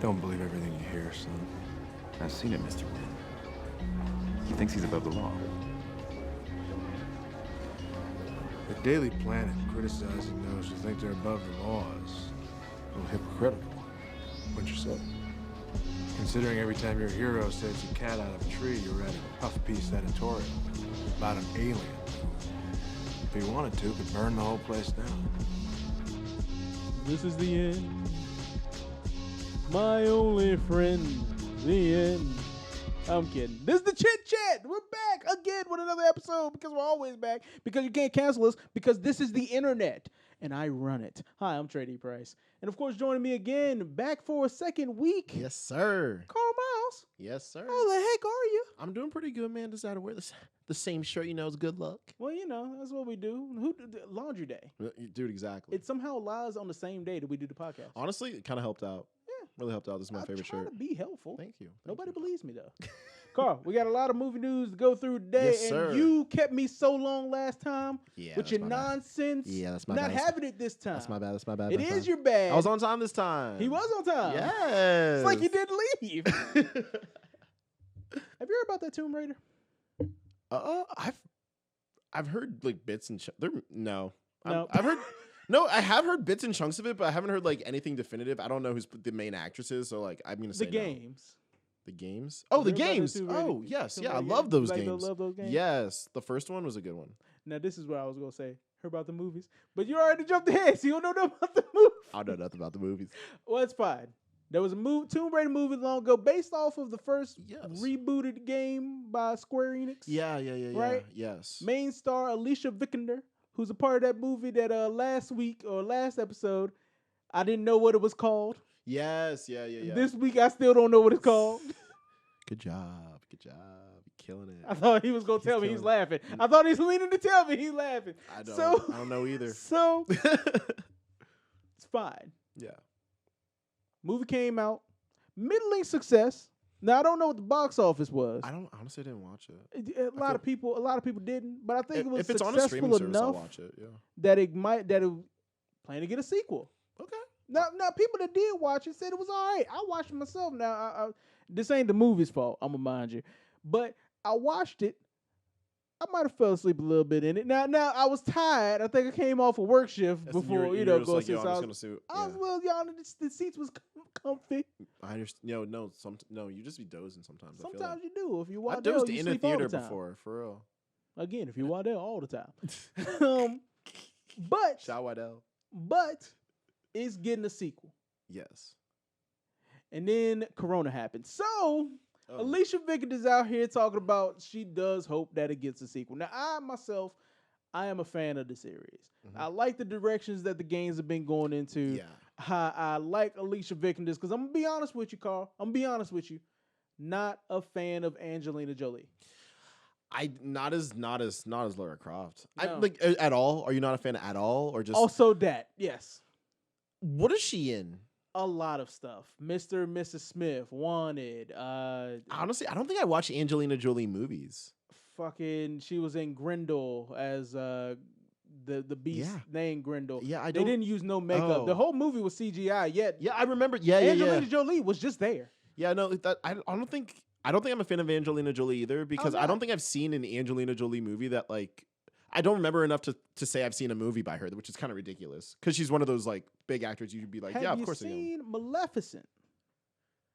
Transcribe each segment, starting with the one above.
Don't believe everything you hear, son. I've seen it, Mr. Wynn. He thinks he's above the law. The Daily Planet criticizing those who think they're above the law is a little hypocritical. Wouldn't you say? Considering every time your hero saves a cat out of a tree, you're writing a puff-piece editorial about an alien who, if he wanted to, could burn the whole place down. This is the end. My only friend. The end. I'm kidding. This is the Chit Chat. We're back again with another episode because we're always back. Because you can't cancel us because this is the internet and I run it. Hi, I'm Trae D. Price. And of course, joining me again, back for a second week. Yes, sir. Carl Miles. Yes, sir. How the heck are you? I'm doing pretty good, man. Decided to wear the same shirt. You know, it's good luck. Well, you know, that's what we do. Laundry day. Dude, exactly. It somehow lies on the same day that we do the podcast. Honestly, it kind of helped out. Yeah. Really helped out. This is my favorite shirt. I'm trying to be helpful. Thank you. Nobody believes me, though. Carl, we got a lot of movie news to go through today, Yes, sir. and you kept me so long last time Yeah, with that's your my bad. nonsense. Yeah, that's my Not bad. having it this time. That's my bad. That's my bad. It my is bad. your bad. I was on time this time. He was on time. Yes. It's like you didn't leave. Have you heard about that Tomb Raider? I've heard like bits and No. I've heard. No, I have heard bits and chunks of it, but I haven't heard like anything definitive. I don't know who's the main actress is, so like I'm gonna say The no. games. The games? Oh, the Remember about games. the Tomb Raider- Oh, yes. Tomb Yeah, I Raider love games? those Like, games. love those games? Yes, the first one was a good one. Now, this is what I was going to say. Heard about the movies. But you already jumped ahead, so you don't know nothing about the movie. I don't know nothing about the movies. Well, it's fine. There was a Tomb Raider movie long ago based off of the first Yes. rebooted game by Square Enix. Yeah. Right? Yes. Main star Alicia Vikander, who's a part of that movie that last week or last episode, I didn't know what it was called. Yes. Yeah. This week, I still don't know what it's called. Good job. You're killing it. I thought he was going to tell me he's killing laughing. I thought he's leaning to tell me he's laughing. I don't So, know either. So, it's fine. Yeah. Movie came out. Middling success. Now, I don't know what the box office was. I didn't watch it. A lot of people didn't, but I think it was If it's on a streaming successful service, I'll enough watch it. Yeah. that it plan to get a sequel. Okay. Now, people that did watch it said it was all right. I watched it myself. Now, this ain't the movie's fault. I'm gonna mind you, but I watched it. I might have fell asleep a little bit in it. Now I was tired. I think I came off a work shift before go go see. see. I'm just gonna Y'all, the seats was comfy. I understand. No, you just be dozing sometimes. Sometimes you do. If you I watch dozed you in a sleep all theater the time. before, for real. Again, if you Waddell all the time. But Shout Waddell. But it's getting a sequel. Yes. And then Corona happened. So Alicia Vikander's out here talking about she does hope that it gets a sequel. Now, I am a fan of the series. Mm-hmm. I like the directions that the games have been going into. Yeah. I like Alicia Vikander because I'm gonna be honest with you, Carl. I'm gonna be honest with you. Not a fan of Angelina Jolie. Not as Lara Croft. No. At all. Are you not a fan at all, or just Also that, yes. What is she in? A lot of stuff. Mr. and Mrs. Smith, Wanted. Honestly, I don't think I watch Angelina Jolie movies. She was in Grendel as the beast named Grendel. Yeah, They didn't use no makeup. Oh. The whole movie was CGI. Yet Yeah, I remember. Yeah, Angelina Jolie was just there. Yeah, no, I don't think I'm a fan of Angelina Jolie either because I'm I don't not. think I've seen an Angelina Jolie movie that like I don't remember enough to say I've seen a movie by her, which is kind of ridiculous because she's one of those like big actors you'd be like, yeah, of course I Have know. you seen Maleficent?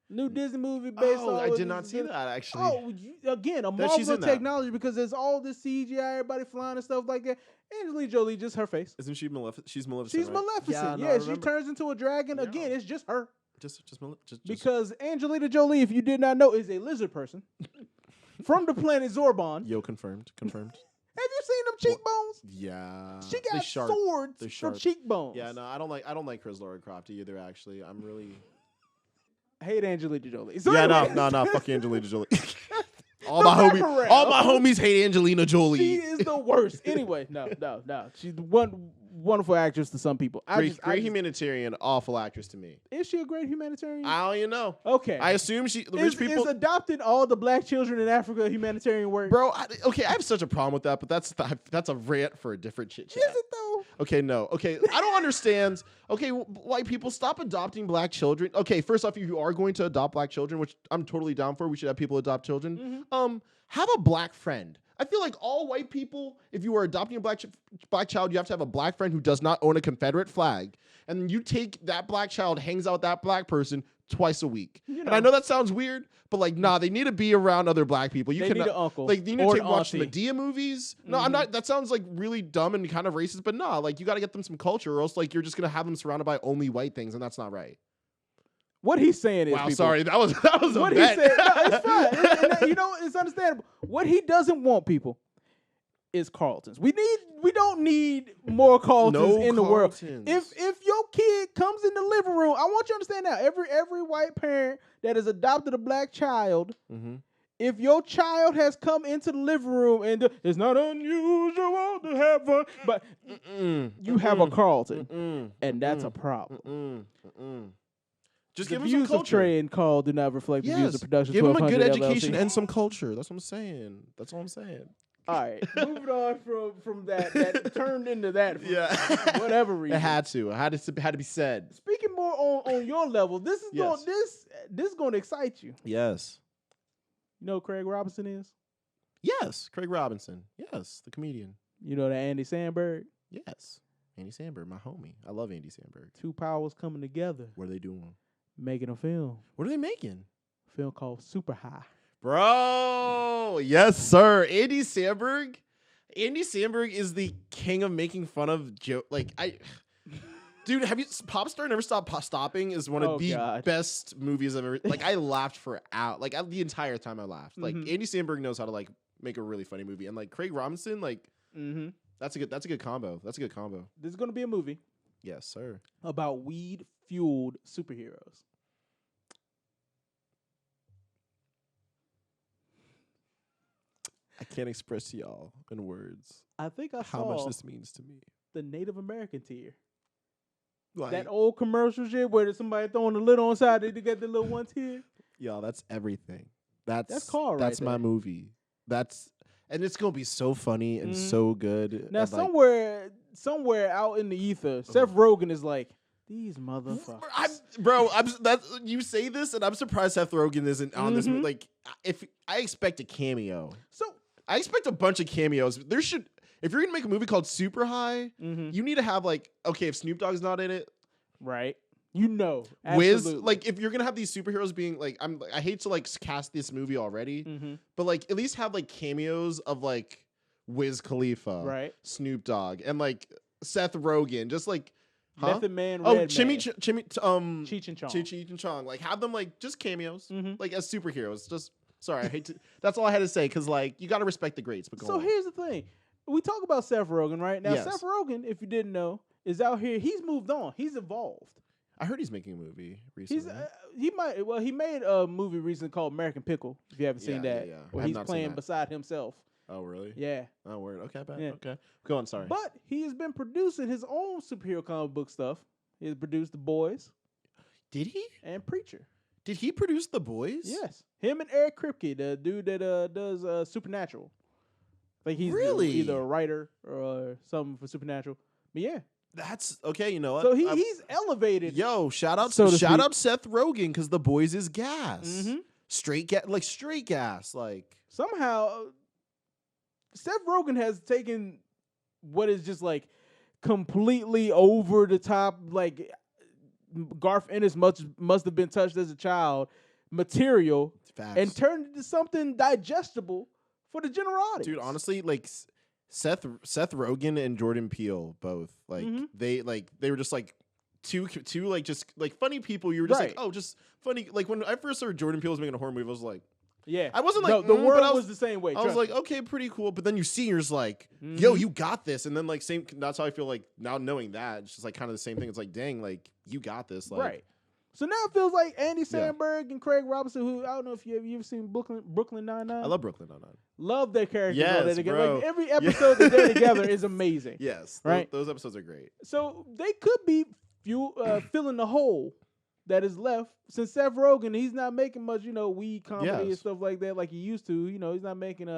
New Disney movie based on. I did not see that actually. Oh, again, a That marvel she's in of that. technology because there's all this CGI, everybody flying and stuff like that. Angelina Jolie, just her face. Isn't she Maleficent? She's Maleficent. She's right? Maleficent. no, I Yeah, she remember. turns into a dragon. Yeah. Again, it's just her. Just Because Angelina Jolie, if you did not know, is a lizard person from the planet Zorbon. Yo, confirmed. Have you seen them cheekbones? Yeah. She They got sharp. swords They're for sharp. cheekbones. Yeah, no, I don't like Chris Lara Croft either. Actually, I'm really. I hate Angelina Jolie. So Yeah, anyway, no, fuck Angelina Jolie. all The my wraparound. homies hate Angelina Jolie. She is the worst. Anyway, no. She's the one wonderful actress to some people. Great humanitarian, awful actress to me. Is she a great humanitarian? I don't even know. Okay. I assume the rich people. Is adopting all the black children in Africa humanitarian work? Bro, I have such a problem with that, but that's a rant for a different chit chat. Is it though? Okay, no. Okay, I don't understand. Okay, white people, stop adopting black children. Okay, first off, if you are going to adopt black children, which I'm totally down for, we should have people adopt children. Have a black friend. I feel like all white people, if you are adopting a black child, you have to have a black friend who does not own a Confederate flag. And you take that black child, hangs out with that black person twice a week. And I know that sounds weird, but like, nah, they need to be around other black people. They need an uncle. Like, you need to watch Medea movies. No, Mm-hmm. I'm not. That sounds like really dumb and kind of racist, but nah, like, you got to get them some culture, or else like you're just going to have them surrounded by only white things, and that's not right. What he's saying is, Wow, people, sorry, that was what a he bet. said. No, it's fine. And you know, it's understandable. What he doesn't want, people, is Carltons. We don't need more Carltons in the world. If your kid comes in the living room, I want you to understand now. Every white parent that has adopted a black child, if your child has come into the living room and it's not unusual to have one, but you have a Carlton, and that's a problem. Just The give them some views of culture. Trae and Carl do not reflect the views of Production Give them a good 1200 education LLC. and some culture. That's what I'm saying. That's all I'm saying. All right, moving on from that turned into that for whatever reason. It had to. It had to be said. Speaking more on your level, this is Yes. this is going to excite you. Yes. You know who Craig Robinson is? Yes. Craig Robinson. Yes. The comedian. You know that Andy Samberg? Yes. Andy Samberg, my homie. I love Andy Samberg. Two powers coming together, What are they doing? making a film. What are they making? A film called Superhigh. Bro, yes, sir. Andy Samberg is the king of making fun of joke. Dude, have you Popstar Never Stop Stopping is one of the best movies I've ever. Like, I laughed for out. Like, the entire time I laughed. Like, Andy Samberg knows how to like make a really funny movie, and like Craig Robinson, like, that's a good combo. That's a good combo. This is going to be a movie Yes, sir. about weed-fueled superheroes. I can't express to y'all in words I think I how saw much this means to me. the Native American tier. Like, That old commercial shit where there's somebody throwing the lid on side, they get the little one tier. y'all, that's everything. That's Carl right That's my there. movie. And it's gonna be so funny and so good. Now, and, like, somewhere out in the ether, Seth Rogen is like, these motherfuckers. You say this, and I'm surprised Seth Rogen isn't on this. Like, if I expect a cameo, So I expect a bunch of cameos. If you're gonna make a movie called Superhigh, you need to have like, okay, if Snoop Dogg's not in it, right, you know, Wiz, absolutely. like if you're gonna have these superheroes being like, I hate to like cast this movie already, but like at least have like cameos of like Wiz Khalifa, Right. Snoop Dogg, and like Seth Rogen, just like. Huh? Method Man, Oh, Red Cheech Cheech and Chong. Cheech and Chong. Like, have them like just cameos, like as superheroes. Just sorry, I hate to. That's all I had to say because like you got to respect the greats. But go So on. here's the thing: we talk about Seth Rogen, right? Now, Yes. Seth Rogen, if you didn't know, is out here. He's moved on. He's evolved. I heard he's making a movie recently. He made a movie recently called American Pickle. If you haven't seen that, yeah. I where have he's not seen playing that. beside himself. Oh really? Yeah. Oh word. Okay, bad. Yeah. Okay, go on. Sorry. But he has been producing his own superhero comic book stuff. He has produced The Boys Did he? and Preacher. Did he produce The Boys? Yes, him and Eric Kripke, the dude that does Supernatural. I think he's Really? either a writer or something for Supernatural. But yeah, That's okay. You know what? so he's elevated. Yo, shout out so to speak. out Seth Rogen because The Boys is gas. Straight gas. Like Somehow, Seth Rogen has taken what is just like completely over the top, like Garth Ennis must have been touched as a child material, facts. and turned it into something digestible for the general audience. Dude, honestly, like Seth Rogen and Jordan Peele both like they were just like two like just like funny people. You were just Right. like, oh, just funny. Like when I first heard Jordan Peele was making a horror movie, I was like, yeah, I wasn't no, like the but world I was the same way. I was trust like, me. okay, pretty cool. But then you see, you're just like, yo, you got this. And then like same. That's how I feel like now knowing that it's just like kind of the same thing. It's like, dang, like you got this. Like, right. So now it feels like Andy Yeah. Samberg and Craig Robinson, who I don't know if you ever seen Brooklyn Nine-Nine. I love Brooklyn Nine-Nine. Love their characters. Yes, all that together. bro. Like every episode that they're together is amazing. Yes, Right? Those episodes are great. So they could be filling the hole that is left since Seth Rogen, he's not making much, weed comedy and Yes. stuff like that like he used to. He's not making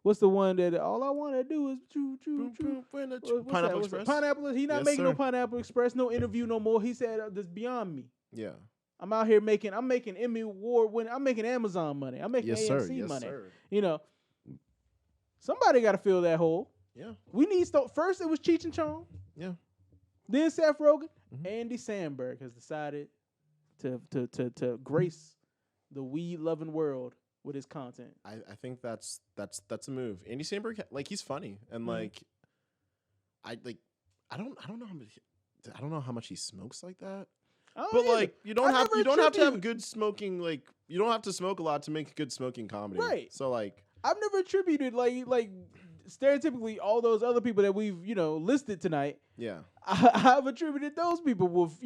what's the one that all I want to do is choo choo choo. Pineapple Express. Pineapple. He's not Yes, making no sir. Pineapple Express, no interview no more. He said this beyond me. Yeah. I'm out here making Emmy Award winning. I'm making Amazon money. I'm making Yes, AMC sir. Yes, money. sir. Somebody got to fill that hole. Yeah. We need first it was Cheech and Chong. Yeah. Then Seth Rogen. Mhm. Andy Samberg has decided to grace the weed loving world with his content. I think that's a move. Andy Samberg, he's funny and Mhm. I don't know how much he smokes like that. I don't But either. you don't I have never you don't have to have attribute- good smoking. You don't have to smoke a lot to make good smoking comedy. Right. So I've never attributed like stereotypically all those other people that we've listed tonight. yeah. I've attributed those people with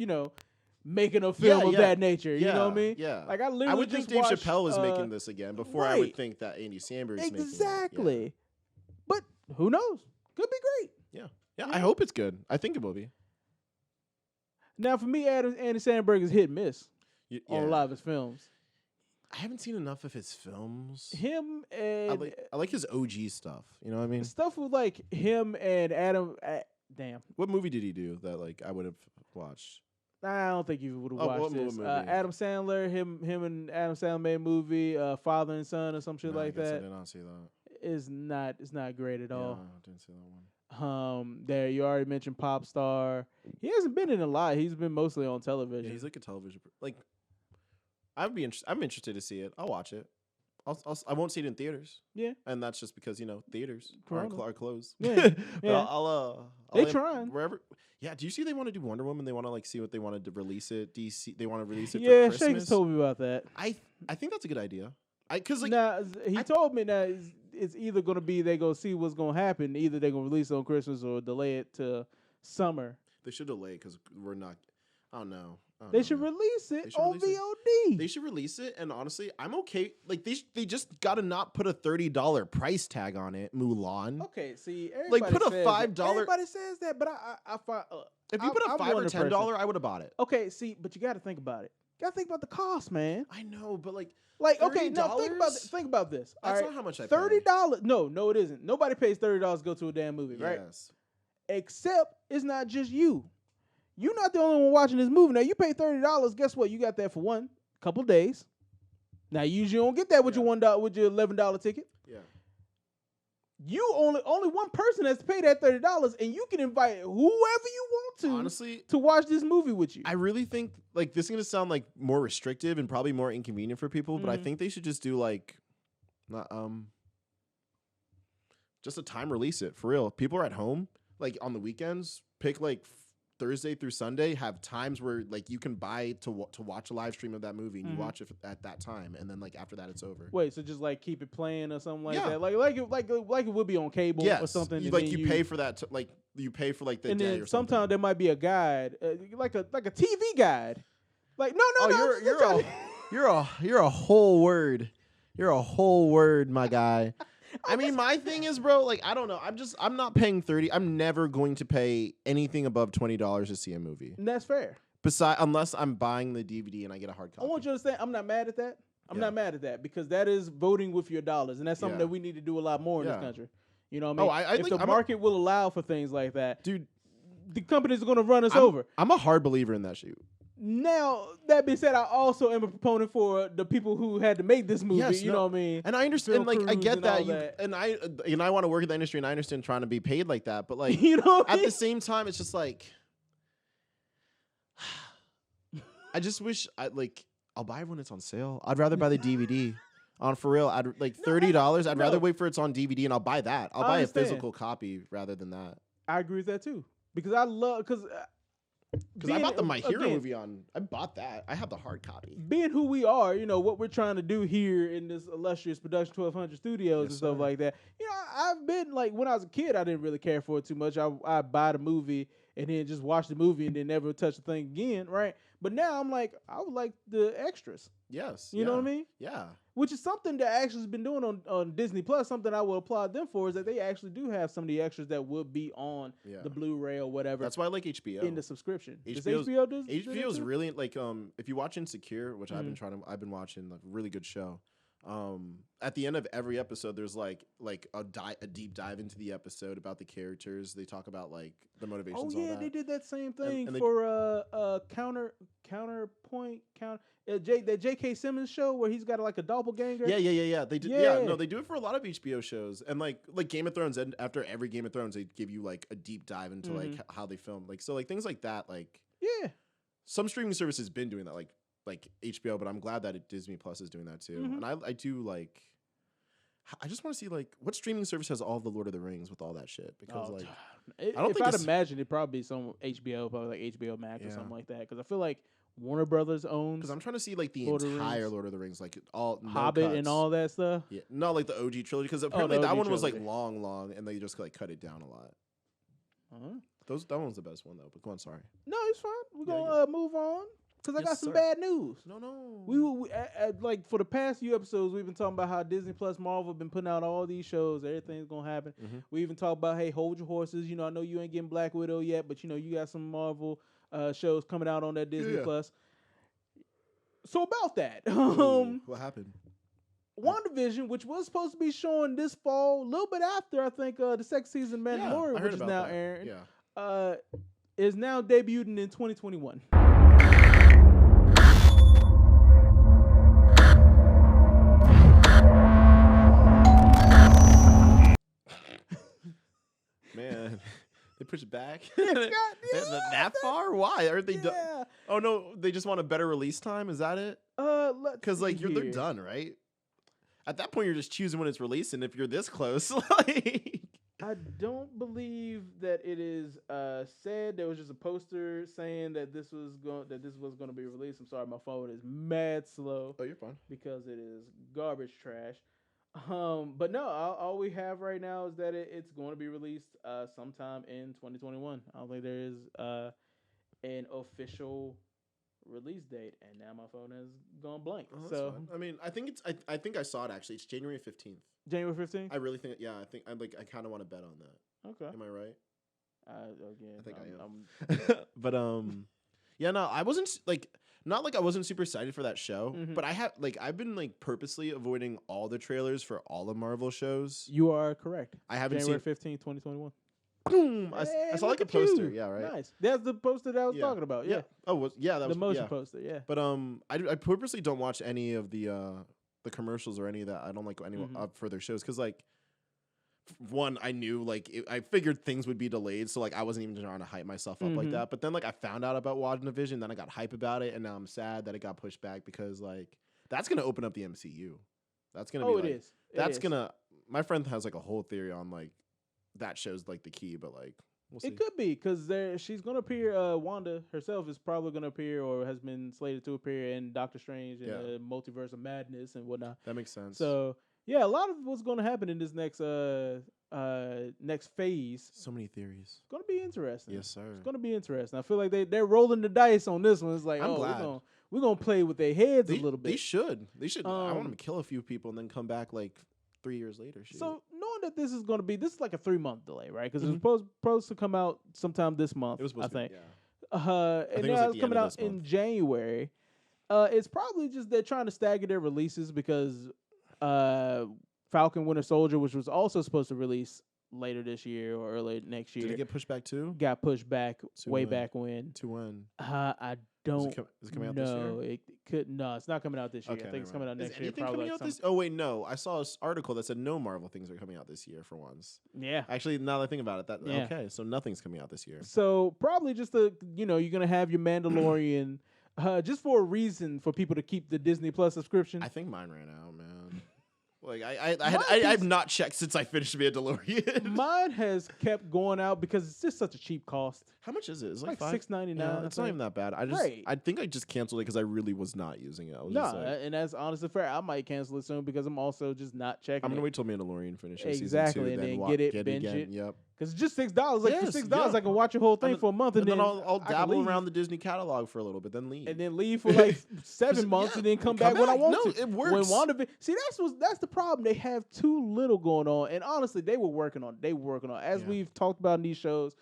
making a film of yeah. that nature. You know what I mean? Yeah. Like I literally I would think just Dave watched, Chappelle is making this again before I right. would think that Andy Samberg is making it. Exactly. But who knows? Could be great. Yeah. I hope it's good. I think it will be. Now for me, Andy Samberg is hit and miss on a Yeah. lot of his films. I haven't seen enough of his films. Him I and like his OG stuff. You know what I mean? stuff with like him and Adam. Damn, What movie did he do that I would have watched? I don't think you would have Oh, watched what this. movie? Adam Sandler, him and Adam Sandler made a movie, Father and Son or some shit No, like I guess I that. did not see that. It's not great at all. Yeah, I didn't see that one. There you already mentioned Pop Star. He hasn't been in a lot. He's been mostly on television. Yeah, he's like a television. I'm interested to see it. I'll watch it. I won't see it in theaters. Yeah. And that's just because theaters Corona. are closed. Yeah, But yeah. I'll They trying. wherever. Yeah. Do you see they want to do Wonder Woman? They want to see what they wanted to release it. DC. They want to release it. Yeah, for Christmas. Shakes told me about that. I think that's a good idea. Because He told me that it's either going to be they go see what's going to happen. Either they're going to release it on Christmas or delay it to summer. they should delay because we're not. I don't know. They should release it They should on release VOD. They should release it, and honestly, I'm okay. They just gotta not put a $30 price tag on it. Mulan. Okay, see, everybody put a says $5 that. Everybody says that, but I find If you put a I'm $5 or one $10, person. I would have bought it. Okay, see, but you got to think about it. You got to think about the cost, man. I know, but Okay, no, think about this. That's all not how much I pay. $30. No, it isn't. Nobody pays $30 to go to a damn movie, right? Yes. Except it's not just you. You're not the only one watching this movie. Now you pay $30. Guess what? You got that for couple days. Now you usually don't get that with your $11 ticket. Yeah. You only one person has to pay that $30, and you can invite whoever you want to. Honestly, to watch this movie with you. I really think this is gonna sound more restrictive and probably more inconvenient for people, but I Mhm. think they should just do not just a time release it for real. People are at home on the weekends. Pick Thursday through Sunday. Have times where you can buy to watch a live stream of that movie and you watch it at that time, and then after that it's over. Wait, so just keep it playing or something like Yeah. that, like it would be on cable or something. and then you pay for that. You pay for the and day then or something. sometimes there might be a guide, like a TV guide. No. You're a whole word. You're a whole word, my guy. I mean, my thing is, bro, I don't know. I'm not paying 30. I'm never going to pay anything above $20 to see a movie. And that's fair. Unless I'm buying the DVD and I get a hard I copy. want you to understand, I'm not mad at that. I'm Yeah. not mad at that because that is voting with your dollars, and that's something Yeah. that we need to do a lot more in this Yeah. country. You know what I mean? Oh, if the market will allow for things like that, Dude, the companies are going to run us over. I'm a hard believer in that shit. Now, that being said, I also am a proponent for the people who had to make this movie. Yes, you no. know what I mean? And I understand, Phil I Cruz get and that, all that. and I want to work in the industry, and I understand trying to be paid like that, but You know what I at mean? the same time, it's just I just wish I'll buy it when it's on sale. I'd rather buy the DVD. For real, I'd $30. I'd rather wait for it's on DVD, and I'll buy that. I'll buy a understand. physical copy rather than that. I agree with that too because I love Because I bought the My Hero movie I bought that. I have the hard copy. Being who we are, what we're trying to do here in this illustrious Production 1200 studios and stuff sir. like that. I've been when I was a kid, I didn't really care for it too much. I'd buy the movie and then just watch the movie and then never touch the thing again, right? But now I'm like, I would like the extras. Yes. You know what I mean? Yeah. Which is something that actually has been doing on Disneyplus. Something I will applaud them for is that they actually do have some of the extras that would be on the Blu-ray or whatever. That's why I like HBO in the subscription. Does HBO's, HBO do HBO's that really like if you watch Insecure, which I've been watching, like really good show. At the end of every episode, there's like a deep dive into the episode about the characters. They talk about like the motivations. Oh yeah, all that. they did that same thing and for Counterpoint. That J.K. Simmons show where he's got like a doppelganger. Yeah. They did. Yeah, no, they do it for a lot of HBO shows, and like Game of Thrones. And after every Game of Thrones, they give you like a deep dive into like how they film. Like so, like things like that. Like some streaming services been doing that. Like HBO, but I'm glad that Disneyplus is doing that too. And I do like. I just want to see like what streaming service has all the Lord of the Rings with all that shit because I don't think I'd imagine it'd probably be some HBO, probably like HBO Max or something like that. Because I feel like Warner Brothers owns. Because I'm trying to see like the Lord entire Lord of the Rings, like all Hobbit cuts. and all that stuff. Yeah, not like the OG trilogy because apparently the that OG one was like trilogy. long, and they just like cut it down a lot. That one's the best one though. But go on, sorry. No, it's fine. We're gonna move on. Because I got some bad news. No. We like for the past few episodes, we've been talking about how Disneyplus Marvel been putting out all these shows. Everything's gonna happen. We even talked about, hey, hold your horses. You know, I know you ain't getting Black Widow yet, but you know you got some Marvel shows coming out on that Disneyplus. So about that, what happened? WandaVision, which was supposed to be showing this fall, a little bit after I think the second season Mandalorian, which is now airing, is now debuting in 2021. Man, they push it back. That far? Why aren't they done? Oh no, they just want a better release time. Is that it? Because like they're done, right? At that point, you're just choosing when it's released, and if you're this close, like I don't believe that it is said. There was just a poster saying that this was going to be released. I'm sorry, my phone is mad slow. Oh, you're fine. Because it is garbage trash. But no, all we have right now is that it's going to be released sometime in 2021. I don't think there is an official release date, and now my phone has gone blank. So fine. I mean, I think I saw it actually. It's January 15th. January 15th. I really think. Yeah, I kind of want to bet on that. Okay. Am I right? Again, I think I am. But yeah, no, I wasn't like. Not like I wasn't super excited for that show, but I've been like purposely avoiding all the trailers for all the Marvel shows. You are correct. I haven't January seen 15th, 2021. Boom! I saw like a poster. Yeah, right. Nice. That's the poster that I was talking about. Yeah. Oh, that was the motion poster. Yeah. But I purposely don't watch any of the commercials or any of that. I don't like any for their shows because like. One, I knew I figured things would be delayed, so like I wasn't even trying to hype myself up like that. But then like I found out about Wandavision, then I got hype about it, and now I'm sad that it got pushed back because like that's gonna open up the MCU. That's gonna be. It is. That's gonna. My friend has like a whole theory on like that show's like the key, but like we'll see. It could be because she's gonna appear. Wanda herself is probably gonna appear or has been slated to appear in Doctor Strange and the Multiverse of Madness and whatnot. That makes sense. So. Yeah, a lot of what's going to happen in this next phase. So many theories. It's going to be interesting. Yes, sir. It's going to be interesting. I feel like they're rolling the dice on this one. It's like, I'm glad. we're going to play with their heads a little bit. They should. I want them to kill a few people and then come back like 3 years later. Shoot. So knowing that this is like a 3-month delay, right? Because it was supposed to come out sometime this month. It was supposed I think. To be, yeah. And now it's coming out in January. It's probably just they're trying to stagger their releases because. Falcon Winter Soldier, which was also supposed to release later this year or early next year. Did it get pushed back too? Got pushed back way when? back when. To when? I don't Is it coming out this year? It could. No, it's not coming out this year. I think it's coming out next year. Probably coming out this? Oh wait, no. I saw an article that said no Marvel things are coming out this year for once. Yeah. Actually, now that I think about it, okay. So nothing's coming out this year. So probably just you're gonna have your Mandalorian, just for a reason for people to keep the Disneyplus subscription. I think mine ran out, man. Like I've not checked since I finished Mandalorian. Mine has kept going out because it's just such a cheap cost. How much is it? It's like $6.99. $6.99. It's not even that bad. I think I just canceled it because I really was not using it. And that's honestly fair. I might cancel it soon because I'm also just not checking. I'm gonna wait till Mandalorian finishes exactly, season 2, and then get it, binge it. Yep. Because it's just $6. Like for Yes, $6, yeah. I can watch a whole thing for a month, and then I'll I can dabble leave. around the Disney catalog for a little bit, then leave. And then leave for like 7 months, yeah, and then come come back when I back. want No, to. it works. When Wandavision, see, that's the problem. They have too little going on, and honestly, they were working on. As we've talked about in these shows,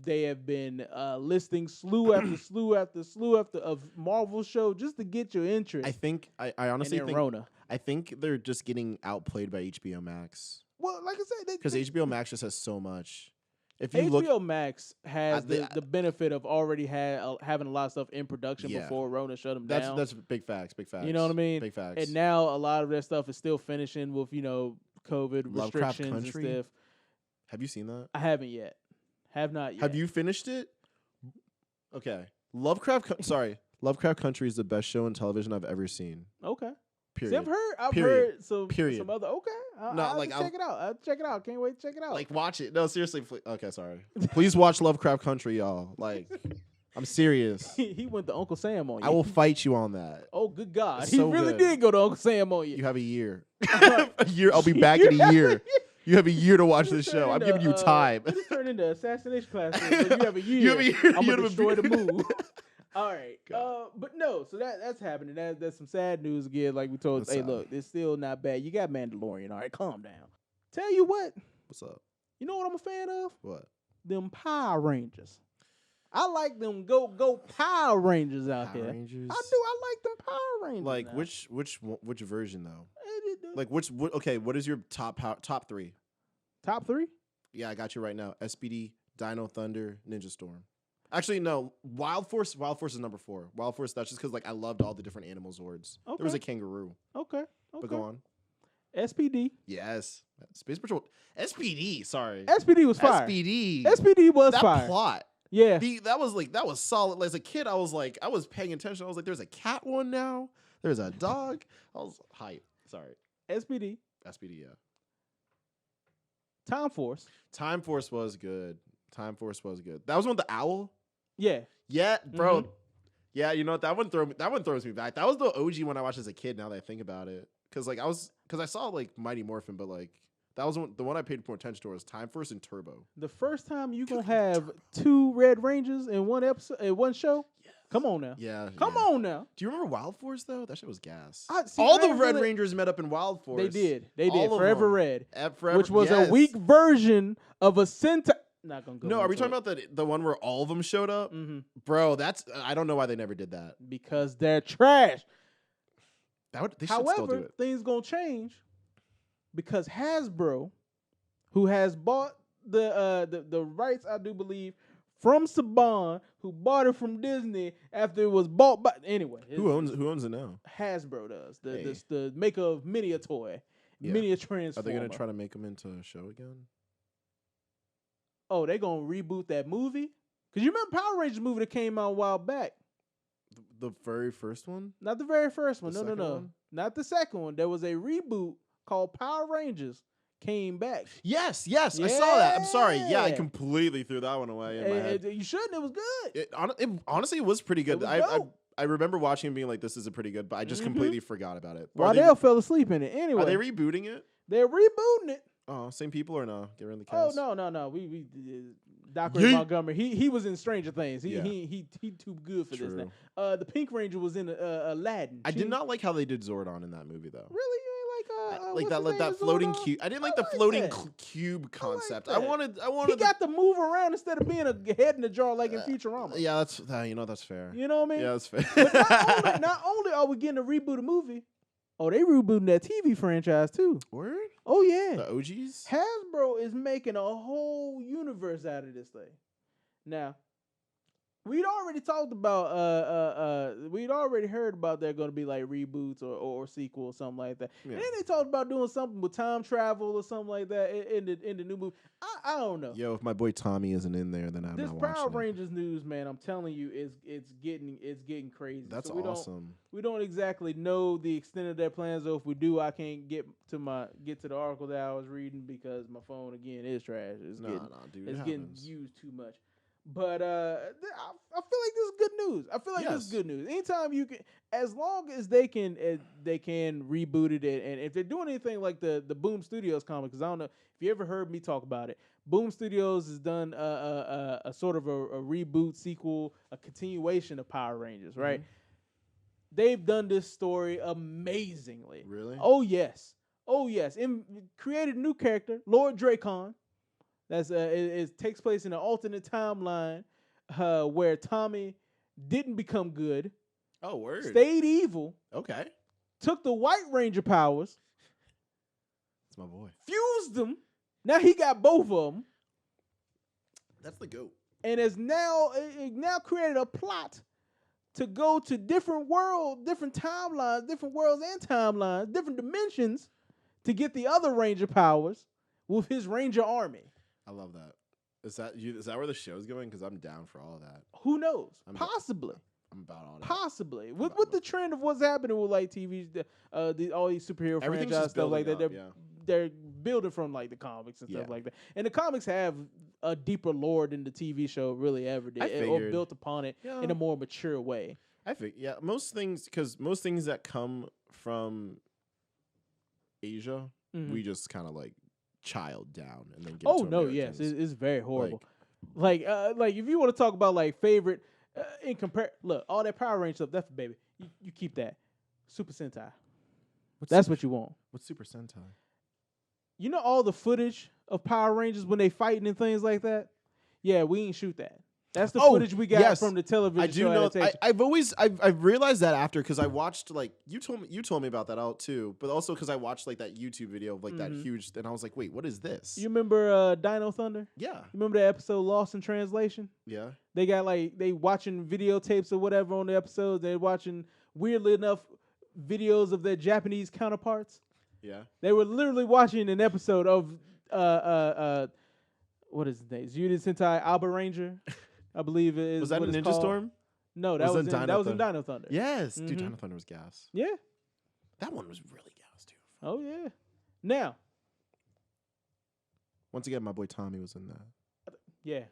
they have been listing slew after slew after slew after of Marvel show just to get your interest. I honestly and then think Rona. I think they're just getting outplayed by HBO Max Well, like I said, because HBO Max just has so much. If you HBO look, Max has the benefit of already having a lot of stuff in production before Rona shut them down. That's big facts. Big facts. You know what I mean? Big facts. And now a lot of that stuff is still finishing with COVID Lovecraft restrictions Country? and stuff. Have you seen that? I haven't yet. Have not yet. Have you finished it? Okay. Lovecraft Country is the best show on television I've ever seen. Okay. Period. See, I've Period. heard some Period. other. Okay. I'll check it out. I'll check it out. Can't wait to check it out. Like, watch it. No, seriously. Okay, sorry. Please watch Lovecraft Country, y'all. Like, I'm serious. he went to Uncle Sam on you. I will fight you on that. Oh, good God. It's He so really good. did go to Uncle Sam on you. You have a year. A year. I'll be back in a year. You have a year to watch this show. I'm giving you time. This turned into assassination class. So you have a year. You have a year. I'm You gonna have a destroy the year. move. All right. But no. So that's happening. That's some sad news again. Like we told. What's Hey, up? look, it's still not bad. You got Mandalorian. All right, calm down. Tell you what. What's up? You know what I'm a fan of? What? Them Power Rangers. I like them go Power Rangers out Power here. Rangers? I do. I like them Power Rangers. Like now. which version though? Like Like okay, what is your top 3? top 3? Yeah, I got you right now. SPD, Dino Thunder, Ninja Storm. Actually, no. Wild Force is number 4. Wild Force, that's just because like I loved all the different animal Zords. Okay. There was a kangaroo. Okay. But go on. SPD. Yes. Space Patrol. SPD, sorry. SPD was fire. SPD. SPD was that fire. plot. Yeah. That was solid. As a kid, I was paying attention. I was like, there's a cat one now. There's a dog. I was hype. Sorry. SPD. SPD, yeah. Time Force. Time Force was good. That was one with the owl. Yeah. Yeah, bro. Mhm. Yeah, you know what? That one throws me back. That was the OG one I watched as a kid. Now that I think about it, because I saw like Mighty Morphin, but like that was the one I paid more attention to was Time Force and Turbo. The first time you gonna have 2 Red Rangers in one episode, in one show? Yes. Come on now. Yeah. Come on now. Do you remember Wild Force though? That shit was gas. See, All the Red Red really- Rangers met up in Wild Force. They did. All of Forever them. Red, Forever, which was yes. a weak version of a Sentai. Not gonna go. No, are we into talking about the one where all of them showed up? Mm-hmm. Bro, I don't know why they never did that. Because they're trash. They should still do However, it. things gonna change because Hasbro, who has bought the rights, I do believe, from Saban, who bought it from Disney after it was bought by anyway. Who owns it now? Hasbro does. Hey. The maker of Mini toy, Yeah. Mini Transformer. Are they gonna try to make them into a show again? Oh, they gonna reboot that movie? Cause you remember Power Rangers movie that came out a while back? The very first one? Not the very first one. The No. second one? Not the second one. There was a reboot called Power Rangers. Came back. Yes, I saw that. I'm sorry. Yeah, I Yeah. completely threw that one away in my head. You shouldn't. It was good. Honestly, it was pretty good. It was dope. I remember watching and being like, this is a pretty good, but I just Mhm. completely forgot about it. Waddell fell asleep in it. Anyway, Are they rebooting it? they're rebooting it. Oh, same people or no? Get rid of the Oh cast. no. We Dr. Yeet. Montgomery. He was in Stranger Things. He Yeah. he too good for this True. now. The Pink Ranger was in Aladdin. I did not like how they did Zordon in that movie though. Really, you ain't Like what's that, his like name, that floating Zordon? cube. I didn't like I the like floating that. cube I concept. like I that. wanted. He got to move around instead of being a head in a jar like in Futurama. Yeah, that's that's fair. You know what I mean? Yeah, that's fair. But not only are we getting a reboot of movie, they rebooting that TV franchise too. Word? Oh yeah. The OGs? Hasbro is making a whole universe out of this thing. Now, we'd already talked about we'd already heard about there going to be like reboots or sequel or something like that. Yeah. And then they talked about doing something with time travel or something like that in the new movie. I don't know. Yo, if my boy Tommy isn't in there, then I'm This not Power watching it. Rangers news, man, I'm telling you, it's getting crazy. That's So awesome. We don't exactly know the extent of their plans, though. If we do, I can't get to the article that I was reading because my phone again is trash. Dude, It's it getting happens. used too much. But I feel like this is good news. I feel like this is Yes. good news. Anytime you can, as long as they can reboot it, and if they're doing anything like the Boom Studios comic, because I don't know if you ever heard me talk about it. Boom Studios has done a sort of a reboot, sequel, a continuation of Power Rangers, right? They've done this story amazingly. Really? Oh yes, and created a new character, Lord Dracon. That's it takes place in an alternate timeline where Tommy didn't become good, Oh, word. stayed evil, Okay. took the White Ranger powers, That's my boy. fused them. Now he got both of them, That's the goat. and has now created a plot to go to different worlds, different timelines, different worlds and timelines, different dimensions to get the other Ranger powers with his Ranger army. I love that. Is that where the show's going? Because I'm down for all of that. Who knows? I'm Possibly. I'm about all that. Possibly. With the trend of what's happening with like TV, all these superhero Everything's franchise just stuff like that, building they're building from like the comics and stuff like that. And the comics have a deeper lore than the TV show really ever did, or built upon it in a more mature way. I think most things that come from Asia, we just kind of like child down and then give it to Americans. It's very horrible. Like if you want to talk about like favorite look, all that Power Ranger stuff, that's baby. You keep that. Super Sentai. That's what you want. What's Super Sentai? You know all the footage of Power Rangers when they fighting and things like that? Yeah, we ain't shoot that. That's the footage we got from the television I do show know. adaptation. I've realized that after, because I watched, like, you told me about that out too, but also because I watched like that YouTube video of like that huge, and I was like, wait, what is this? You remember Dino Thunder? Yeah. You remember that episode Lost in Translation? Yeah. They got they watching videotapes or whatever on the episodes. They're watching, weirdly enough, videos of their Japanese counterparts. Yeah. They were literally watching an episode of what is his name? Zuni Sentai Alba Ranger, I believe it is. Was that what in it's Ninja called. Storm? No, that was in Dino Thunder. Yes. Dude, Dino Thunder was gas. Yeah. That one was really gas too. Oh yeah. Now. Once again, my boy Tommy was in that. Yeah.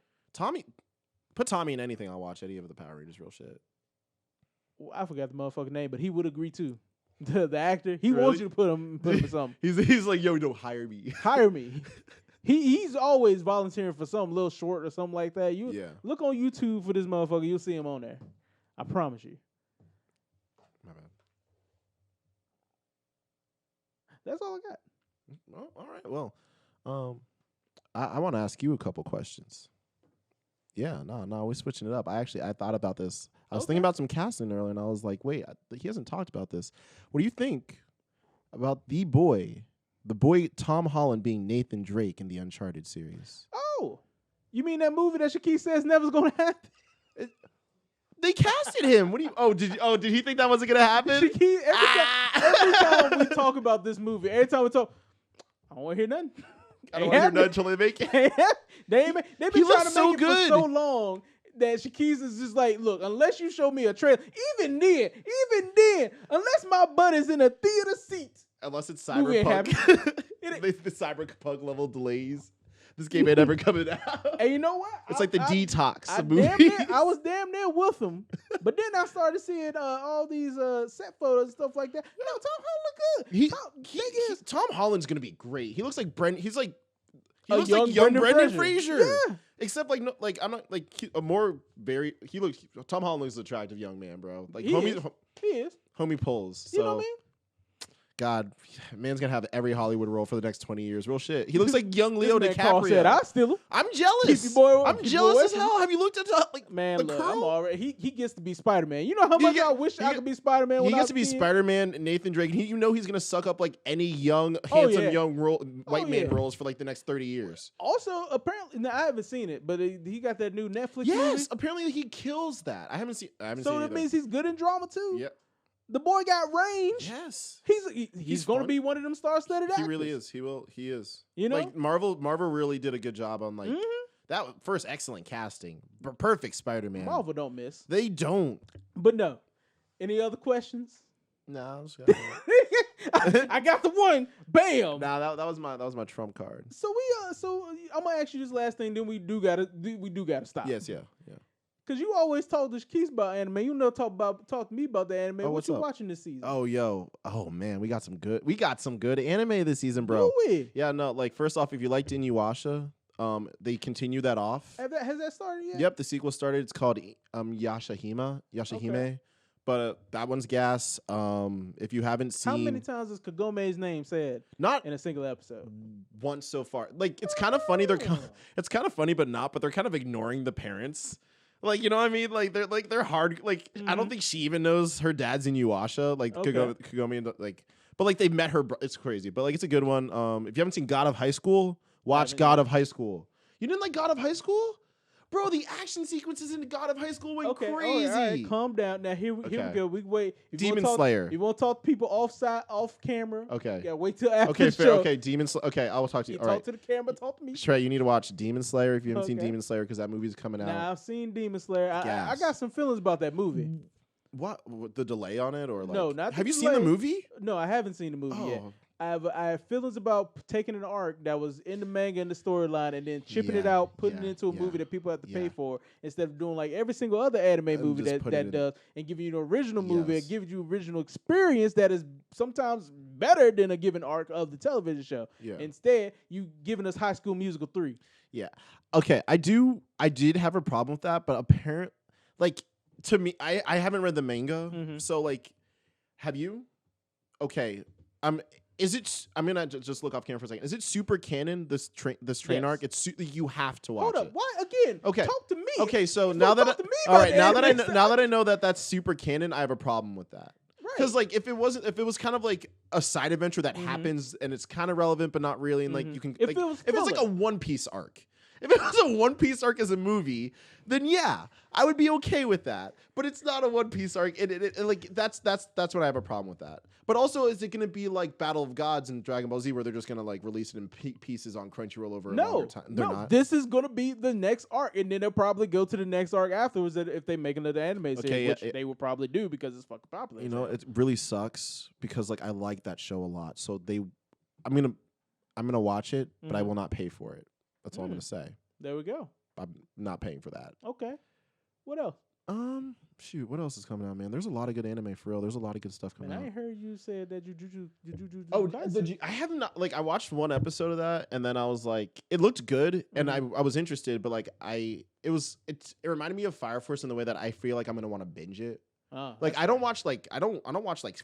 Put Tommy in anything I'll watch. Any of the Power Rangers, real shit. Well, I forgot the motherfucking name, but he would agree too. The actor, he wants you to put him in something. He's like, yo, no, hire me. Hire me. He's always volunteering for something little short or something like that. Look on YouTube for this motherfucker. You'll see him on there. I promise you. My bad. That's all I got. Well, all right. Well, I want to ask you a couple questions. Yeah, no, we're switching it up. I thought about this. I was thinking about some casting earlier, and I was like, wait, he hasn't talked about this. What do you think about the boy Tom Holland being Nathan Drake in the Uncharted series? Oh, you mean that movie that Shaquille says never's gonna happen? They casted him. What do you? Did he think that wasn't gonna happen? Shaquille, every time we talk about this movie, every time we talk, I don't want to hear nothing. I don't want to hear nothing until they make it. They've been trying to make it for so long that Shaquille is just like, look, unless you show me a trailer, even then, unless my butt is in a theater seat. Unless it's Movie ain't Cyberpunk. the Cyberpunk level delays. This game ain't ever coming out. And you know what? It's like the detox of movies. I was damn near with him. But then I started seeing all these set photos and stuff like that. No, Tom Holland look good. Tom Holland's gonna be great. He looks like Brent. He looks young like young Brendan Fraser. Fraser. Yeah. Except I'm not like Tom Holland looks an attractive young man, bro. Like He is. homie pulls. You know what I mean? God, man's gonna have every Hollywood role for the next 20 years. Real shit. He looks like young Leo This man Carl DiCaprio. said, I steal him. I'm jealous. Keep your boy- I'm keep jealous boy as hell. Have you looked at Man, the look, curl? I'm already. He gets to be Spider-Man. You know how much I wish I could be Spider-Man. He when I gets was to be a kid? Spider-Man, Nathan Drake. And he's gonna suck up like any young, handsome young white man roles for like the next 30 years. Also, apparently, now I haven't seen it, but he got that new Netflix movie. Yes, apparently he kills that. I haven't seen. So it that means he's good in drama too. Yep. The boy got range. Yes. He's going to be one of them star-studded actors. He really is. He is. You know? Like Marvel really did a good job on like that first excellent casting. Perfect Spider-Man. Marvel don't miss. They don't. But no. Any other questions? No. I got the one. Bam. Nah, that was my trump card. So I'm gonna ask you this last thing. Then we do gotta stop. Yes, yeah. Cause you always talk to Keith about anime. You know, talk to me about the anime. Oh, what what's you up? watching this season? Oh, man, we got some good anime this season, bro. Do we? Yeah, no, like first off, if you liked Inuyasha, they continue that off. Has that started yet? Yep, the sequel started. It's called Yashahime. Okay. But that one's gas. If you haven't seen, How many times is Kagome's name said not in a single episode? once so far. Like it's kind of funny. It's kind of funny, but not. But they're kind of ignoring the parents. Like, you know what I mean? Like they're hard. Like I don't think she even knows her dad's Inuyasha. Like Okay. Kagome and like, but like they met her. It's crazy. But like it's a good one. If you haven't seen God of High School, watch Haven't God yet. of High School. You didn't like God of High School? Bro, the action sequences in God of High School went Okay, crazy. all right, calm down. Now here we Okay. go. We wait. If you wanna Demon talk- Slayer. You want to talk to people off camera? Okay. Yeah, wait till after Okay, the fair. show. Okay, Demon Slayer. Okay, I will talk to You you. All talk right. to the camera. Talk to me. Trey, you need to watch Demon Slayer if you haven't seen Okay. Demon Slayer because that movie's coming out. Now I've seen Demon Slayer. I Gas. got some feelings about that movie. What the delay on it or like? No, not the Have you seen the delay. movie? No, I haven't seen the movie yet. Oh, I have feelings about taking an arc that was in the manga and the storyline and then chipping it Yeah, out, putting it yeah, into a yeah, movie that people have to pay yeah. for instead of doing like every single other anime movie just that put it in. does and giving you an original movie Yes. and giving you original experience that is sometimes better than a given arc of the television show. yeah. Instead, you giving us High School Musical 3. Yeah. Okay, I did have a problem with that, but apparently, like, to me, I haven't read the manga, Mhm. so, like, have you? Okay, is it, I'm gonna just look off camera for a second. Is it super canon, this train Yes. arc? It's, you have to watch Hold up. it. Why again? Okay. Talk to me. Okay, so You now supposed that, to talk to me all about right, the now that anime stuff. now that I know that that's super canon, I have a problem with that. Right. Because like if it was kind of like a side adventure that Mhm. happens and it's kind of relevant but not really, and like Mhm. you can If like, it was if it's like a filler. One Piece arc, if it was a One Piece arc as a movie, then yeah, I would be okay with that. But it's not a One Piece arc, and it like that's what I have a problem with that. But also, is it going to be like Battle of Gods and Dragon Ball Z, where they're just going to like release it in pieces on Crunchyroll over a longer time? They're no. not. This is gonna be the next arc, and then they'll probably go to the next arc afterwards if they make another anime series, Okay, yeah, which they will probably do because it's fucking popular. You know, it really sucks because like I like that show a lot. So I'm gonna watch it, but I Mhm. will not pay for it. That's all I'm Mm. gonna say. There we go. I'm not paying for that. Okay. What else? Shoot, what else is coming out, man? There's a lot of good anime for real. There's a lot of good stuff coming Man, I out. ain't heard you say that Jujutsu. Oh, Kaisen. I have not like I watched one episode of that and then I was like, it looked good and I was interested, but like it reminded me of Fire Force in the way that I feel like I'm gonna want to binge it. Like I don't watch like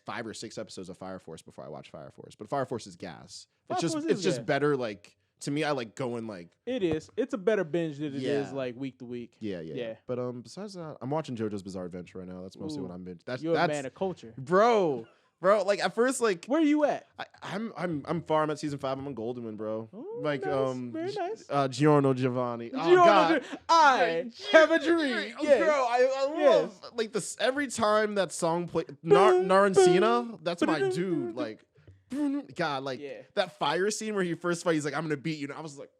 5 or 6 episodes of Fire Force before I watch Fire Force, but Fire Force is gas. Fire Force is It's just gas. better. Like to me, I like going like It is. It's a better binge than it is Yeah. like week to week. yeah. Yeah. But besides that, I'm watching JoJo's Bizarre Adventure right now. That's mostly Ooh. what I'm binging. That's You're a man of culture. bro. Like at first, like Where you at? I'm far. I'm at season 5. I'm on Goldenwind, bro. Ooh, Like nice. Very nice. Giorno Giovanni. Oh, Giorno God. I have a dream. Oh, Yes. Bro, I Yes. love like this every time that song play Narancina, that's my dude. Like God, like Yeah. that fire scene where he first fight, he's like, I'm gonna beat you. And I was like,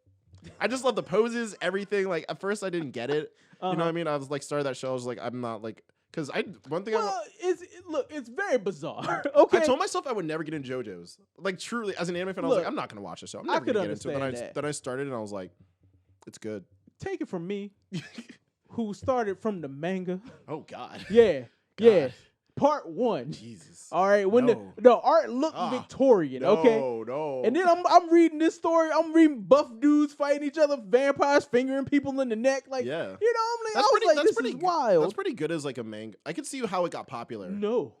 I just love the poses, everything. Like at first I didn't get it. You know what I mean? I was like started that show, I was like, I'm not like because one thing Well, it's very bizarre. Okay. I told myself I would never get in JoJo's. Like truly, as an anime fan, I was Look, like, I'm not gonna watch this show. I'm I never could gonna get into it. understand that. Then I started and I was like, it's good. Take it from me, who started from the manga. Oh God. Yeah. God. Yeah. Part 1. Jesus. All right. When No. the art looked Ah. Victorian. Okay. No. And then I'm reading this story. I'm reading buff dudes fighting each other, vampires fingering people in the neck. Like, Yeah. you know, I was like, this is wild. That's pretty good as like a manga. I could see how it got popular. No.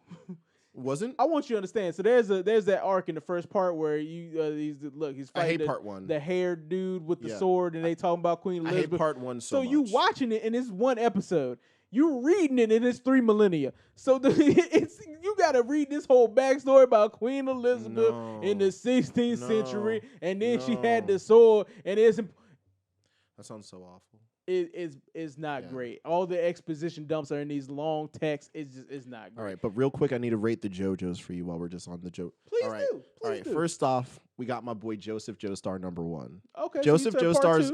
Wasn't? I want you to understand. So there's that arc in the first part where he's I fighting hate part 1. the haired dude with the Yeah. sword, and they talking about Queen I Elizabeth. hate part 1 so So much. you watching it, and it's one episode. You reading it, and it's 3 millennia. So you got to read this whole backstory about Queen Elizabeth in the 16th century, and then she had the sword, and That sounds so awful. it's not Yeah. great. All the exposition dumps are in these long texts. It's not great. All right, but real quick, I need to rate the JoJo's for you while we're just on the Joe. Please All right. do. Please All right. do. First off, we got my boy Joseph Joestar #1. Okay. so Joseph you took part Joestar's.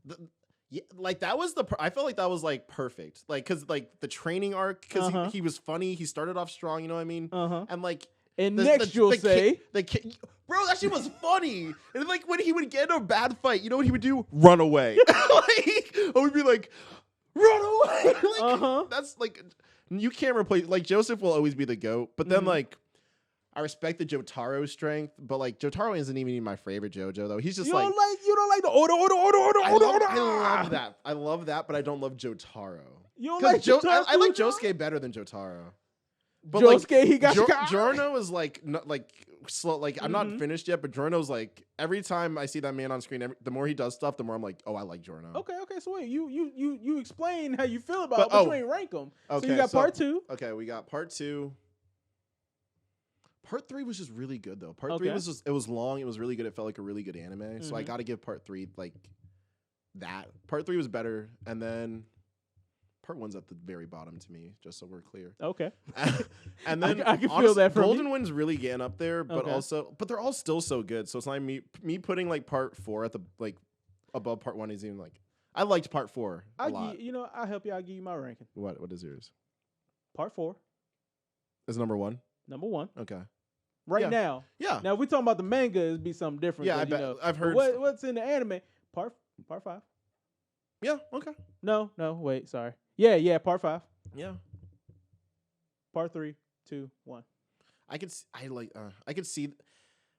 2. Yeah, like that was I felt like that was like perfect, like because like the training arc, because Uh-huh. he was funny, he started off strong, you know what I mean, Uh-huh. and like And next you'll say, bro, that shit was funny, and like when he would get in a bad fight, you know what he would do? Run away. Like I would be like, run away. Like, That's like you can't replace. Like Joseph will always be the GOAT, but then like. I respect the Jotaro's strength, but like Jotaro isn't even my favorite JoJo though. He's just you like don't like the order. I love that. I love that, but I don't love Jotaro. You don't like I like Josuke better than Jotaro. But Josuke, like, he got Giorno is like not like slow. Like I'm not finished yet, but Giorno's like every time I see that man on screen, the more he does stuff, the more I'm like, oh, I like Giorno. Okay. So wait, you explain how you feel about, but you ain't rank them. Okay, so you got part 2. Okay, we got part 2. Part 3 was just really good though. Part 3 was just it was long. It was really good. It felt like a really good anime. So I got to give part 3 like that. Part 3 was better, and then part 1's at the very bottom to me. Just so we're clear. Okay. And then I can feel that from Golden Wind's really getting up there, but but they're all still so good. So it's not me putting like part 4 at the like above part 1 is even like I liked part 4 a lot. I'll help you. I'll give you my ranking. What is yours? Part 4 is number 1. Number 1. Okay. Now. Yeah. Now, if we're talking about the manga, it'd be something different. Yeah, I bet. I've heard. What's in the anime? Part 5. Yeah. Okay. No. Wait. Sorry. Yeah. Part 5. Yeah. Part 3, 2, 1. I could see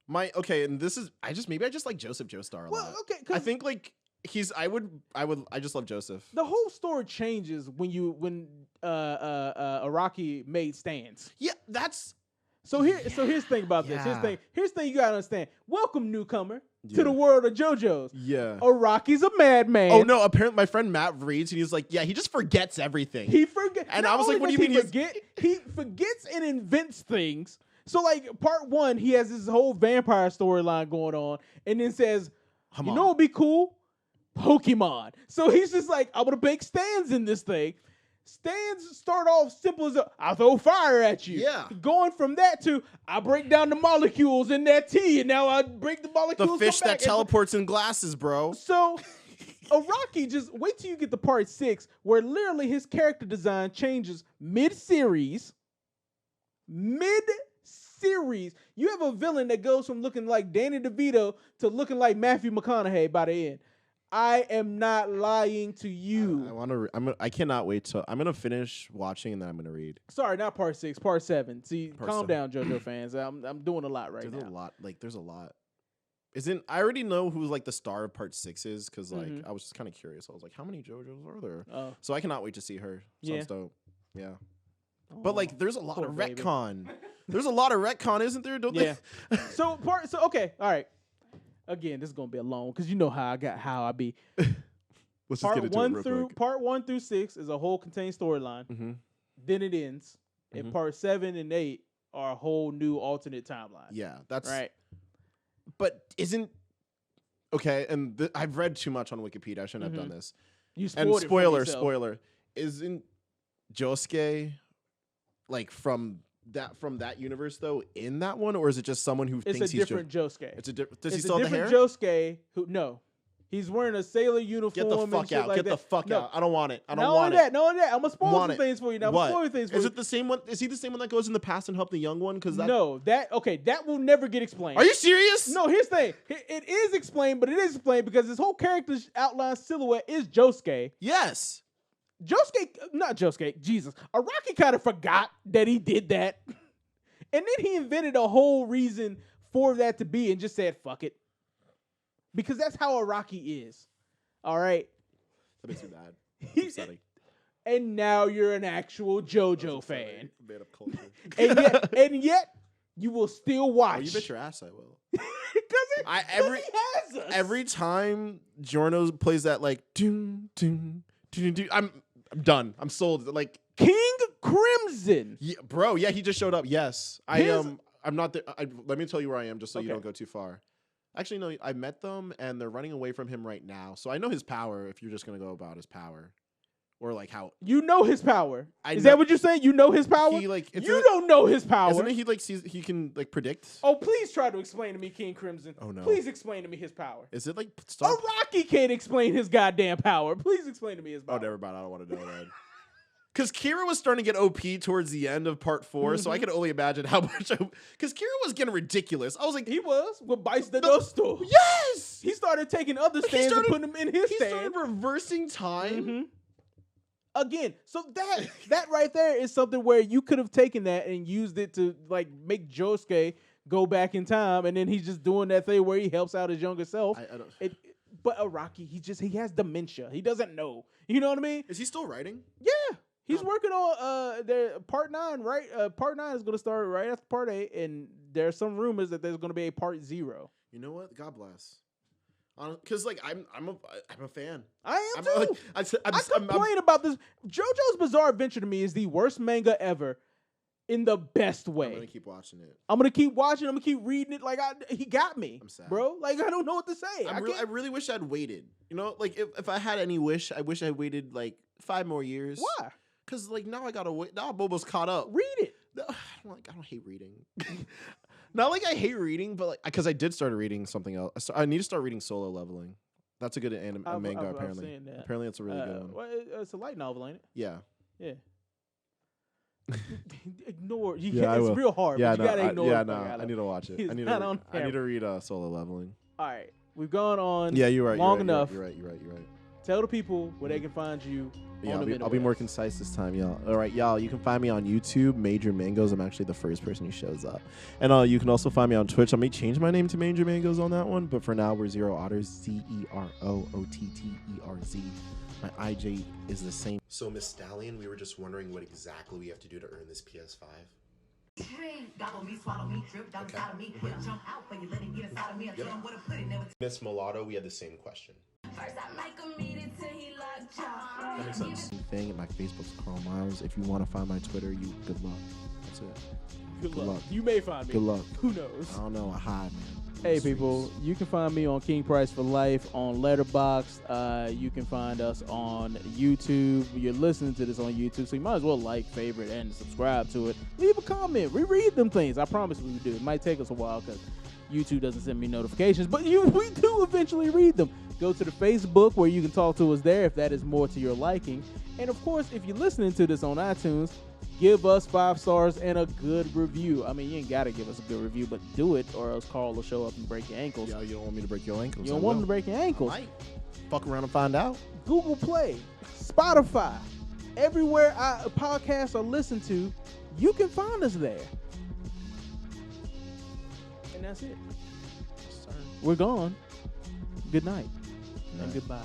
my okay, and this is I just like Joseph Joestar a lot. Well, okay. I think like I just love Joseph. The whole story changes when Araki made stands. Yeah, that's. So here's the thing about this. Here's the thing you gotta understand. Welcome, newcomer, Yeah. to the world of JoJo's. Yeah. Araki's a madman. Oh no! Apparently, my friend Matt reads and he's like, "Yeah, he just forgets everything." He forgets. And I was like, "What do you mean?" He forgets and invents things. So like part 1, he has this whole vampire storyline going on, and then says, "You know what'd be cool? Pokemon." So he's just like, "I'm gonna make stands in this thing." Stands start off simple as I'll throw fire at you. Yeah. Going from that to I break down the molecules in that tea, and now I break the molecules. The fish that teleports in glasses, bro. So Araki, just wait till you get to part 6, where literally his character design changes mid-series. Mid-series. You have a villain that goes from looking like Danny DeVito to looking like Matthew McConaughey by the end. I am not lying to you. I cannot wait till I'm gonna finish watching and then I'm gonna read. Sorry, not part 6, part 7. See, calm down, JoJo fans. I'm doing a lot right now. There's a lot. I already know who's like the star of part 6 is because like I was just kind of curious. I was like, how many JoJos are there? So I cannot wait to see her. Sounds dope. Yeah. But like, there's a lot of retcon. There's a lot of retcon, isn't there? Don't they? So okay, all right. Again, this is gonna be a long because you know how I be. Let's just get into it real quick. Part 1 through 6 is a whole contained storyline. Then it ends, and part 7 and 8 are a whole new alternate timeline. Yeah, that's right. But isn't okay? And I've read too much on Wikipedia. I shouldn't have done this. You spoiled spoiler. Isn't Josuke like from that universe though in that one, or is it just someone who thinks he's different Josuke? Does he still have the hair? Josuke who he's wearing a sailor uniform. Get the fuck out! Get the fuck out! I don't want it. I don't want it. No, I'm gonna spoil some things for you. Now, what? I'm spoiling things for is you. it the same one? Is he the same one that goes in the past and help the young one? Because that will never get explained. Are you serious? No, here's the thing. It is explained, but it is explained because his whole character's outline silhouette is Josuke. Yes. Jesus. Araki kind of forgot that he did that. And then he invented a whole reason for that to be and just said, fuck it. Because that's how Araki is. All right? That makes me mad. Upsetting. And now you're an actual JoJo fan. Made up culture. and yet, you will still watch. Oh, you bet your ass I will. Because he has us. Every time Giorno plays that, like, doom, doom, doom, doom, I'm done. I'm sold. Like, King Crimson. Yeah, bro, yeah, he just showed up. Yes. I'm not there. Let me tell you where I am just so you don't go too far. Actually, no, I met them and they're running away from him right now. So I know his power if you're just going to go about his power. Or like how you know his power. Is that what you're saying? You know his power? You don't know his power. Isn't it he can like predict? Oh, please try to explain to me, King Crimson. Oh no. Please explain to me his power. Is it like Araki can't explain his goddamn power. Please explain to me his power. Oh, never mind. I don't want to know that. Because Kira was starting to get OP towards the end of part 4, so I could only imagine how much. Because Kira was getting ridiculous. I was like, he was with Bites the Gusto. Yes, he started taking other stands and putting them in his stand. He started reversing time. Again, so that right there is something where you could have taken that and used it to like make Josuke go back in time, and then he's just doing that thing where he helps out his younger self. I don't. But Araki, he has dementia. He doesn't know. You know what I mean? Is he still writing? Yeah. He's working on their part 9, right? Part 9 is going to start right after part 8, and there's some rumors that there's going to be a part 0. You know what? God bless. Because like I'm a fan. I am too. Like, I complain about this. JoJo's Bizarre Adventure to me is the worst manga ever, in the best way. I'm gonna keep watching it. I'm gonna keep watching. I'm gonna keep reading it. Like he got me. I'm sad, bro. Like I don't know what to say. I really wish I'd waited. You know, like if I had any wish, I wish I waited like 5 more years. Why? Because like now I gotta wait. Now I'm almost caught up. Read it. I don't hate reading. Not like I hate reading, but like because I did start reading something else. I need to start reading Solo Leveling. That's a good manga apparently. Apparently, it's a really good one. Well, it's a light novel, ain't it? Yeah. Yeah. Ignore. I it's will. real hard. Yeah, but you gotta ignore. I need to watch it. I need to read Solo Leveling. All right, we've gone on. Yeah, you're right. Long enough. You're right. Tell the people where they can find you. Yeah, I'll be more concise this time, y'all. All right, y'all, you can find me on YouTube, Major Mangoes. I'm actually the first person who shows up. And you can also find me on Twitch. I may change my name to Major Mangoes on that one, but for now, we're Zero Otters, ZeroOtterz. My IJ is the same. So, Miss Stallion, we were just wondering what exactly we have to do to earn this PS5. Miss Mulatto, we had the same question. That makes sense. Thing at my Facebook's Carl Miles. If you want to find my Twitter, good luck. That's it. Good luck. You may find me. Good luck. Who knows? I don't know. I hide, man. Hey people, you can find me on King Price for Life on Letterboxd. You can find us on YouTube. You're listening to this on YouTube, so you might as well like, favorite, and subscribe to it. Leave a comment. We read them things. I promise we do. It might take us a while because YouTube doesn't send me notifications, but we do eventually read them. Go to the Facebook where you can talk to us there if that is more to your liking. And of course, if you're listening to this on iTunes, give us 5 stars and a good review. I mean, you ain't got to give us a good review, but do it or else Carl will show up and break your ankles. Yeah, you don't want me to break your ankles. You don't want me to break your ankles. I might. Fuck around and find out. Google Play, Spotify, everywhere podcasts are listened to, you can find us there. And that's it. Sir. We're gone. Good night. And goodbye.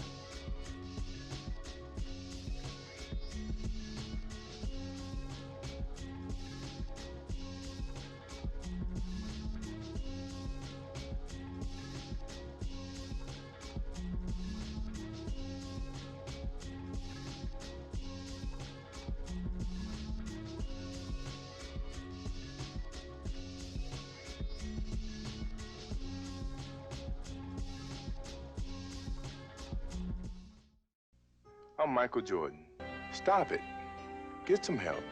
I'm Michael Jordan. Stop it. Get some help.